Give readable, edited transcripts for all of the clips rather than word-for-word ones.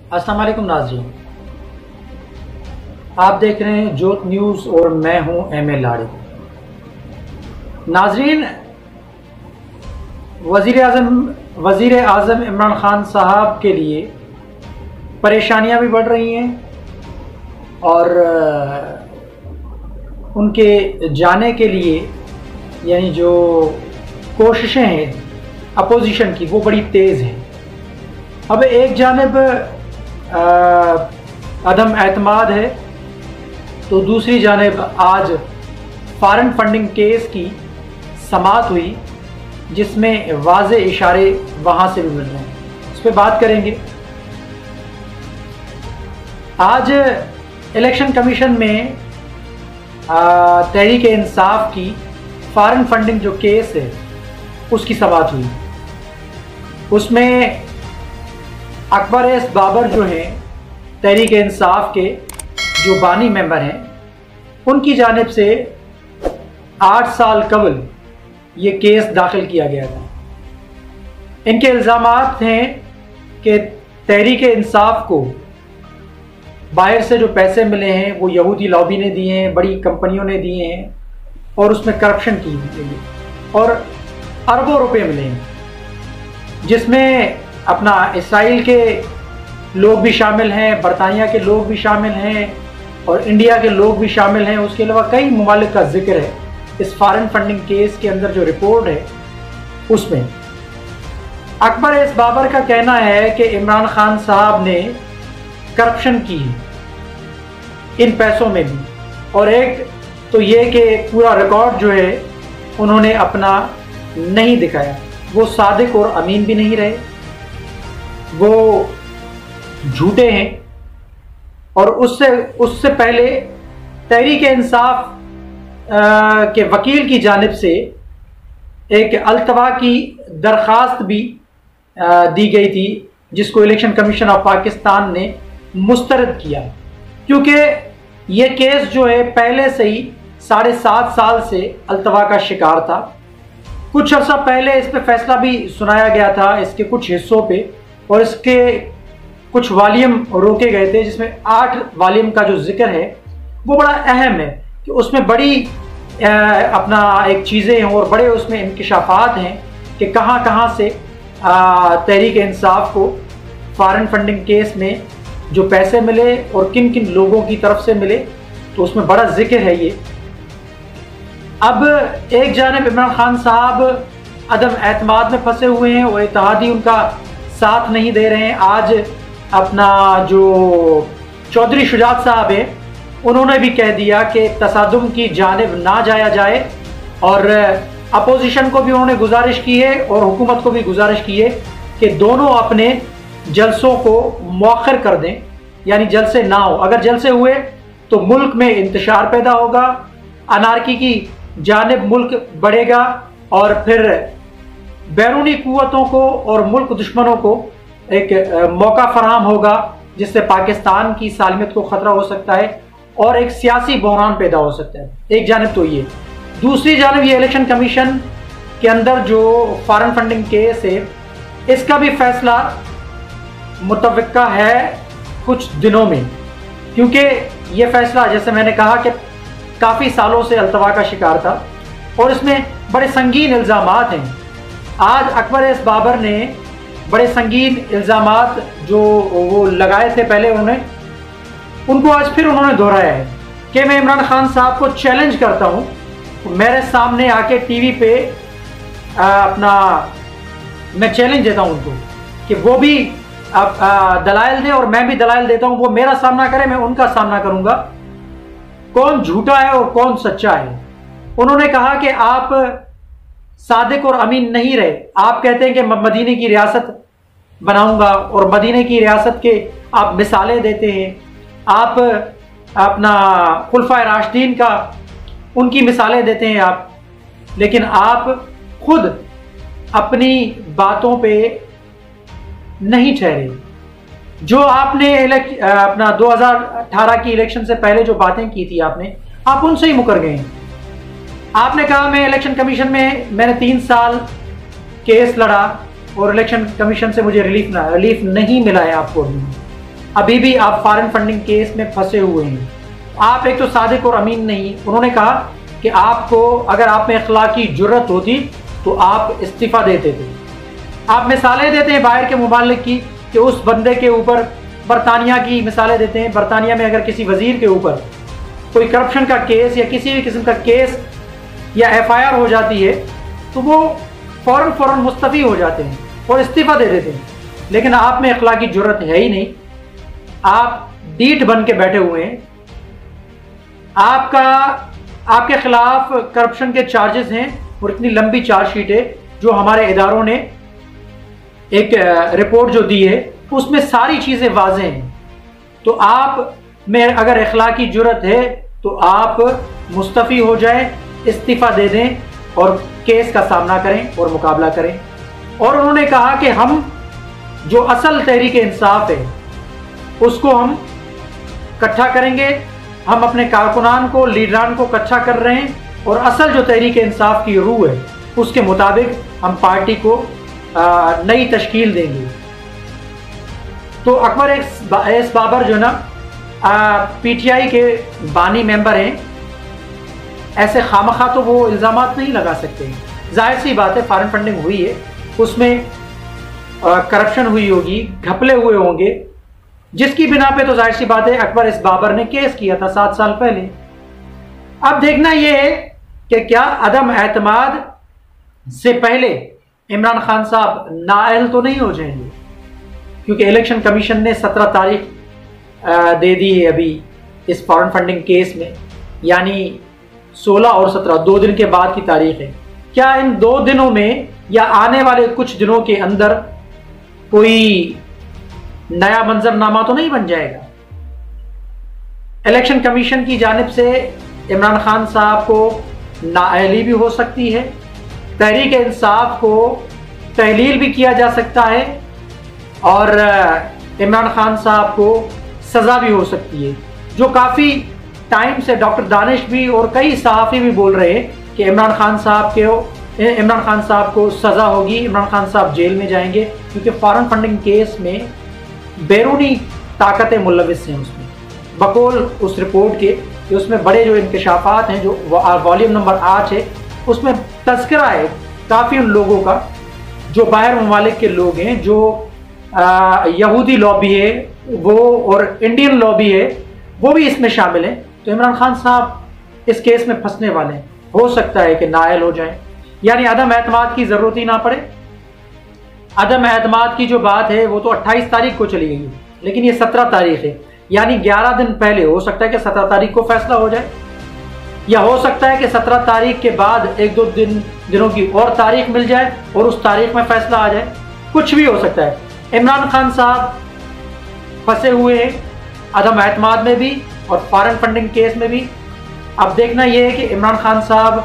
अस्सलाम वालेकुम नाज़रीन, आप देख रहे हैं जोत न्यूज़ और मैं हूं एम ए लाड़ी। नाज़रीन, वज़ीर आज़म इमरान खान साहब के लिए परेशानियां भी बढ़ रही हैं और उनके जाने के लिए यानी जो कोशिशें हैं अपोजिशन की वो बड़ी तेज़ हैं। अब एक जानिब अदम एतमाद है तो दूसरी जानिब आज फॉरेन फंडिंग केस की समाअत हुई जिसमें वाज़े इशारे वहाँ से भी मिल रहे हैं, उस पर बात करेंगे। आज इलेक्शन कमीशन में तहरीक इंसाफ की फॉरेन फंडिंग जो केस है उसकी समाअत हुई। उसमें अकबर एस बाबर जो हैं तहरीक इंसाफ के जो बानी मेंबर हैं उनकी जानिब से 8 साल कबल ये केस दाखिल किया गया था। इनके इल्ज़ामात हैं कि तहरीक इंसाफ को बाहर से जो पैसे मिले हैं वो यहूदी लॉबी ने दिए हैं, बड़ी कंपनियों ने दिए हैं और उसमें करप्शन की गई और अरबों रुपए मिले हैं, जिसमें अपना इसराइल के लोग भी शामिल हैं, बरतानिया के लोग भी शामिल हैं और इंडिया के लोग भी शामिल हैं। उसके अलावा कई ममालिक का जिक्र है इस फॉरेन फंडिंग केस के अंदर। जो रिपोर्ट है उसमें अकबर एस बाबर का कहना है कि इमरान खान साहब ने करप्शन की इन पैसों में भी, और एक तो ये कि पूरा रिकॉर्ड जो है उन्होंने अपना नहीं दिखाया। वो सादिक और अमीन भी नहीं रहे, वो झूठे हैं। और उससे पहले तहरीक इंसाफ के वकील की जानिब से एक अल्तवा की दरख्वास्त भी दी गई थी जिसको इलेक्शन कमीशन ऑफ पाकिस्तान ने मुस्तरद किया, क्योंकि ये केस जो है पहले से ही 7.5 साल से अल्तवा का शिकार था। कुछ अर्सा पहले इस पे फैसला भी सुनाया गया था इसके कुछ हिस्सों पे, और इसके कुछ वॉल्यूम रोके गए थे, जिसमें 8 वॉल्यूम का जो जिक्र है वो बड़ा अहम है कि उसमें बड़ी अपना एक चीज़ें हैं और बड़े उसमें इंकिशाफात हैं कि कहाँ कहाँ से तहरीक इंसाफ को फॉरेन फंडिंग केस में जो पैसे मिले और किन किन लोगों की तरफ से मिले, तो उसमें बड़ा जिक्र है ये। अब एक जानिब इमरान खान साहब अदम एतमाद में फंसे हुए हैं और इत्तेहादी उनका साथ नहीं दे रहे हैं। आज अपना जो चौधरी शुजात साहब है उन्होंने भी कह दिया कि तसादुम की जानिब ना जाया जाए, और अपोजिशन को भी उन्होंने गुजारिश की है और हुकूमत को भी गुजारिश की है कि दोनों अपने जलसों को मौखर कर दें, यानी जलसे ना हो। अगर जलसे हुए तो मुल्क में इंतशार पैदा होगा, अनारकी की जानिब मुल्क बढ़ेगा और फिर बैरूनी कुव्वतों को और मुल्क दुश्मनों को एक मौका फराहम होगा, जिससे पाकिस्तान की सालमियत को ख़तरा हो सकता है और एक सियासी बहरान पैदा हो सकता है। एक जानिब तो ये, दूसरी जानिब ये इलेक्शन कमीशन के अंदर जो फॉरेन फंडिंग केस है इसका भी फैसला मुतवक्का है कुछ दिनों में, क्योंकि ये फैसला जैसे मैंने कहा कि काफ़ी सालों से अल्तवा का शिकार था और इसमें बड़े संगीन इल्ज़ामात हैं। आज अकबर एस बाबर ने बड़े संगीन इल्ज़ामात जो वो लगाए थे पहले उनको आज फिर उन्होंने दोहराया है कि मैं इमरान खान साहब को चैलेंज करता हूँ, मेरे सामने आके टीवी पे अपना मैं चैलेंज देता हूँ उनको कि वो भी दलाइल दें और मैं भी दलाइल देता हूँ। वो मेरा सामना करें, मैं उनका सामना करूँगा, कौन झूठा है और कौन सच्चा है। उन्होंने कहा कि आप सादिक और अमीन नहीं रहे। आप कहते हैं कि मैं मदीने की रियासत बनाऊंगा और मदीने की रियासत के आप मिसालें देते हैं, आप अपना खुलफाए राशिदीन का उनकी मिसालें देते हैं आप, लेकिन आप खुद अपनी बातों पे नहीं ठहरे। जो आपने अपना 2018 की इलेक्शन से पहले जो बातें की थी आपने, आप उनसे ही मुकर गए हैं। आपने कहा मैं इलेक्शन कमीशन में मैंने 3 साल केस लड़ा और इलेक्शन कमीशन से मुझे रिलीफ नहीं मिला है आपको अभी। अभी भी आप फॉरेन फंडिंग केस में फंसे हुए हैं। आप एक तो सादिक और अमीन नहीं। उन्होंने कहा कि आपको अगर आप में अखलाकी जुर्रत होती तो आप इस्तीफा देते थे। आप मिसालें देते हैं बाहर के मुमालिक की कि उस बंदे के ऊपर, बरतानिया की मिसालें देते हैं, बरतानिया में अगर किसी वजीर के ऊपर कोई करप्शन का केस या किसी भी किस्म का केस या FIR हो जाती है तो वो फ़ौरन मुस्तफ़ी हो जाते हैं और इस्तीफ़ा दे देते हैं। लेकिन आप में अखलाकी जुर्रत है ही नहीं। आप डीठ बन के बैठे हुए हैं। आपके खिलाफ करप्शन के चार्जेस हैं और इतनी लंबी चार्जशीट है जो हमारे इदारों ने एक रिपोर्ट जो दी है उसमें सारी चीज़ें वाज़ेह हैं। तो आप में अगर अखलाकी जुर्रत है तो आप मुस्तफ़ी हो जाएं, इस्तीफ़ा दे दें और केस का सामना करें और मुकाबला करें। और उन्होंने कहा कि हम जो असल तहरीक इंसाफ है उसको हम इकट्ठा करेंगे। हम अपने कारकुनान को, लीडरान को इकट्ठा कर रहे हैं और असल जो तहरीक इंसाफ की रूह है उसके मुताबिक हम पार्टी को नई तश्कील देंगे। तो अकबर एस बाबर जो ना PTI के बानी मेंबर हैं, ऐसे खामखा तो वो इल्ज़ामात नहीं लगा सकते। जाहिर सी बात है फॉरेन फंडिंग हुई है, उसमें करप्शन हुई होगी, घपले हुए होंगे, जिसकी बिना पे तो जाहिर सी बात है अकबर एस बाबर ने केस किया था 7 साल पहले। अब देखना यह है कि क्या अदम एतमाद से पहले इमरान खान साहब नाअहल तो नहीं हो जाएंगे, क्योंकि इलेक्शन कमीशन ने 17 तारीख दे दी है अभी इस फॉरेन फंडिंग केस में, यानी 16 और 17 2 दिन के बाद की तारीख है। क्या इन 2 दिनों में या आने वाले कुछ दिनों के अंदर कोई नया मंजरनामा तो नहीं बन जाएगा? इलेक्शन कमीशन की जानिब से इमरान खान साहब को नाअहली भी हो सकती है, तहरीक इंसाफ को तहलील भी किया जा सकता है और इमरान खान साहब को सज़ा भी हो सकती है, जो काफ़ी टाइम से डॉक्टर दानिश भी और कई सहाफ़ी भी बोल रहे हैं कि इमरान खान साहब को सज़ा होगी, इमरान खान साहब जेल में जाएंगे, क्योंकि फॉरेन फंडिंग केस में बैरूनी ताकतें मुलविस हैं उसमें। बकौल उस रिपोर्ट के कि उसमें बड़े जो इंकशाफात हैं, जो वॉल्यूम नंबर 8 है, उसमें तज़किरा है काफ़ी उन लोगों का जो बाहर ममालिक के लोग हैं, जो यहूदी लॉबी है वो और इंडियन लॉबी है वो भी इसमें शामिल है। तो इमरान खान साहब इस केस में फंसने वाले हैं, हो सकता है कि नाअहल हो जाए, यानी अदम एतमाद की ज़रूरत ही ना पड़े। अदम एतमाद की जो बात है वो तो 28 तारीख को चली गई, लेकिन ये 17 तारीख है, यानी 11 दिन पहले हो सकता है कि 17 तारीख को फैसला हो जाए, या हो सकता है कि 17 तारीख के बाद 1-2 दिनों की और तारीख मिल जाए और उस तारीख में फैसला आ जाए, कुछ भी हो सकता है। इमरान खान साहब फंसे हुए हैं अदम एतमाद में भी और फॉरेन फंडिंग केस में भी। अब देखना यह है कि इमरान खान साहब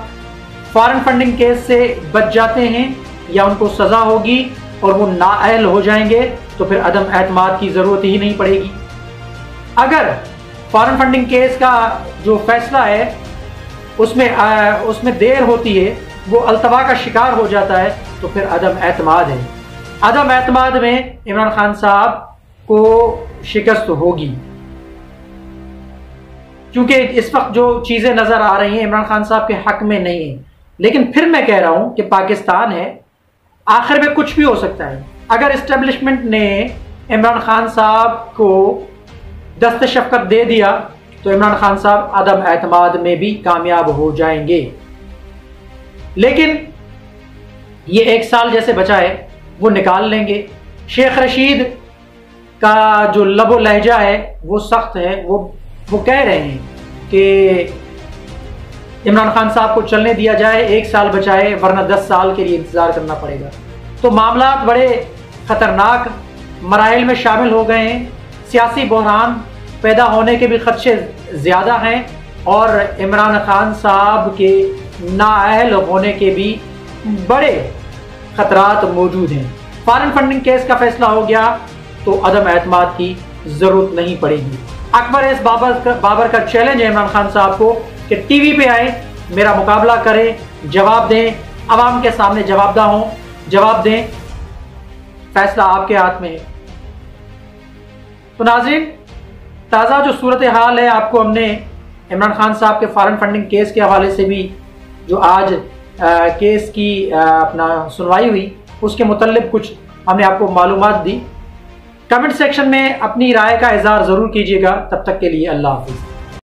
फॉरेन फंडिंग केस से बच जाते हैं या उनको सज़ा होगी और वो नाअहल हो जाएंगे, तो फिर अदम एतमाद की ज़रूरत ही नहीं पड़ेगी। अगर फॉरेन फंडिंग केस का जो फैसला है उसमें देर होती है, वो अल्तवा का शिकार हो जाता है, तो फिर अदम एतमाद है। अदम एतमाद में इमरान खान साहब को शिकस्त होगी, क्योंकि इस वक्त जो चीज़ें नज़र आ रही हैं इमरान खान साहब के हक में नहीं है। लेकिन फिर मैं कह रहा हूं कि पाकिस्तान है, आखिर में कुछ भी हो सकता है। अगर इस्टेब्लिशमेंट ने इमरान खान साहब को दस्त शफ़क़त दे दिया तो इमरान खान साहब अदम एतमाद में भी कामयाब हो जाएंगे। लेकिन ये 1 साल जैसे बचा है वो निकाल लेंगे। शेख रशीद का जो लबो लहजा है वो सख्त है, वो कह रहे हैं कि इमरान खान साहब को चलने दिया जाए, 1 साल बचाए, वरना 10 साल के लिए इंतज़ार करना पड़ेगा। तो मामला बड़े ख़तरनाक मराइल में शामिल हो गए हैं, सियासी बहरान पैदा होने के भी खदशे ज़्यादा हैं और इमरान खान साहब के नाअहल होने के भी बड़े ख़तरात मौजूद हैं। फॉरेन फंडिंग केस का फैसला हो गया तो अदम एतमाद की ज़रूरत नहीं पड़ेगी। अकबर एस बाबर का चैलेंज है इमरान खान साहब को कि टीवी पे आए, मेरा मुकाबला करें, जवाब दें, आवाम के सामने जवाब दें, फैसला आपके हाथ में है। तो नाज़रीन, ताज़ा जो सूरत हाल है आपको हमने इमरान खान साहब के फॉरेन फंडिंग केस के हवाले से भी, जो आज केस की अपना सुनवाई हुई, उसके मुतल्लिक़ कुछ हमने आपको मालूमात दी। कमेंट सेक्शन में अपनी राय का इज़हार ज़रूर कीजिएगा। तब तक के लिए अल्लाह हाफ़िज़।